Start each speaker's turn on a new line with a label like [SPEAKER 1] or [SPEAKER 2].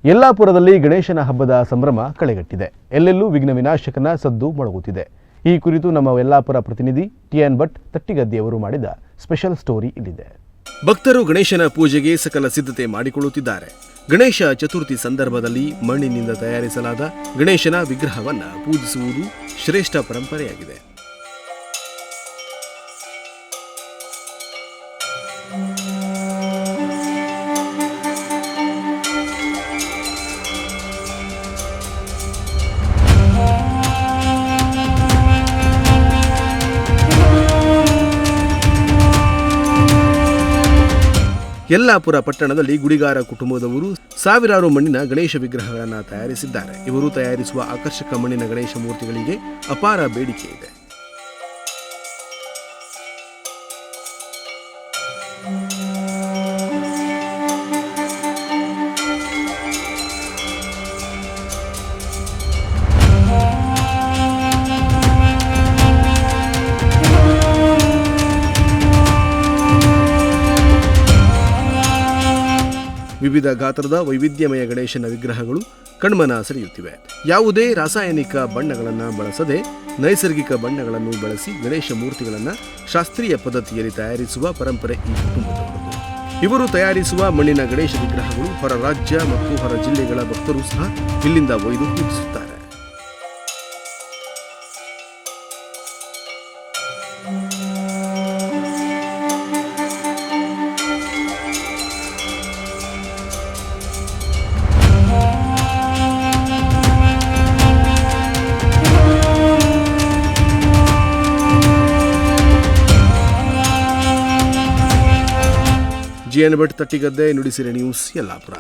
[SPEAKER 1] ಯಲ್ಲಾಪುರದಲ್ಲಿ ಗಣೇಶನ ಹಬ್ಬದ ಸಂಭ್ರಮ ಕಳೆಗಟ್ಟಿದೆ. ಎಲ್ಲೆಲ್ಲೂ ವಿಘ್ನ ವಿನಾಶಕನ ಸದ್ದು ಮೊಳಗುತ್ತಿದೆ. ಈ ಕುರಿತು ನಮ್ಮ ಯಲ್ಲಾಪುರ ಪ್ರತಿನಿಧಿ ಟಿಎನ್ ಭಟ್ ತಟ್ಟಿಗದ್ದೆಯವರು ಮಾಡಿದ ಸ್ಪೆಷಲ್ ಸ್ಟೋರಿ ಇಲ್ಲಿದೆ.
[SPEAKER 2] ಭಕ್ತರು ಗಣೇಶನ ಪೂಜೆಗೆ ಸಕಲ ಸಿದ್ಧತೆ ಮಾಡಿಕೊಳ್ಳುತ್ತಿದ್ದಾರೆ. ಗಣೇಶ ಚತುರ್ಥಿ ಸಂದರ್ಭದಲ್ಲಿ ಮಣ್ಣಿನಿಂದ ತಯಾರಿಸಲಾದ ಗಣೇಶನ ವಿಗ್ರಹವನ್ನು ಪೂಜಿಸುವುದು ಶ್ರೇಷ್ಠ ಪರಂಪರೆಯಾಗಿದೆ. ಯಲ್ಲಾಪುರ ಪಟ್ಟಣದಲ್ಲಿ ಗುಡಿಗಾರ ಕುಟುಂಬದವರು ಸಾವಿರಾರು ಮಣ್ಣಿನ ಗಣೇಶ ವಿಗ್ರಹಗಳನ್ನು ತಯಾರಿಸಿದ್ದಾರೆ. ಇವರು ತಯಾರಿಸುವ ಆಕರ್ಷಕ ಮಣ್ಣಿನ ಗಣೇಶ ಮೂರ್ತಿಗಳಿಗೆ ಅಪಾರ ಬೇಡಿಕೆ ಇದೆ. ವಿವಿಧ ಗಾತ್ರದ ವೈವಿಧ್ಯಮಯ ಗಣೇಶನ ವಿಗ್ರಹಗಳು ಕಣ್ಮನ ಸೆಳೆಯುತ್ತಿವೆ. ಯಾವುದೇ ರಾಸಾಯನಿಕ ಬಣ್ಣಗಳನ್ನು ಬಳಸದೆ ನೈಸರ್ಗಿಕ ಬಣ್ಣಗಳನ್ನು ಬಳಸಿ ಗಣೇಶ ಮೂರ್ತಿಗಳನ್ನು ಶಾಸ್ತ್ರೀಯ ಪದ್ಧತಿಯಲ್ಲಿ ತಯಾರಿಸುವ ಪರಂಪರೆ ಈ ಕುಟುಂಬದವರದು. ಇವರು ತಯಾರಿಸುವ ಮಣ್ಣಿನ ಗಣೇಶ ವಿಗ್ರಹಗಳು ಹೊರ ರಾಜ್ಯ ಮತ್ತು ಹೊರ ಜಿಲ್ಲೆಗಳ ಭಕ್ತರು ಸಹ ಇಲ್ಲಿಂದ ಒಯ್ದು ಪೂಜಿಸುತ್ತಾರೆ. GN Bhat Tattigadde, Nudisiri news, Yellapur.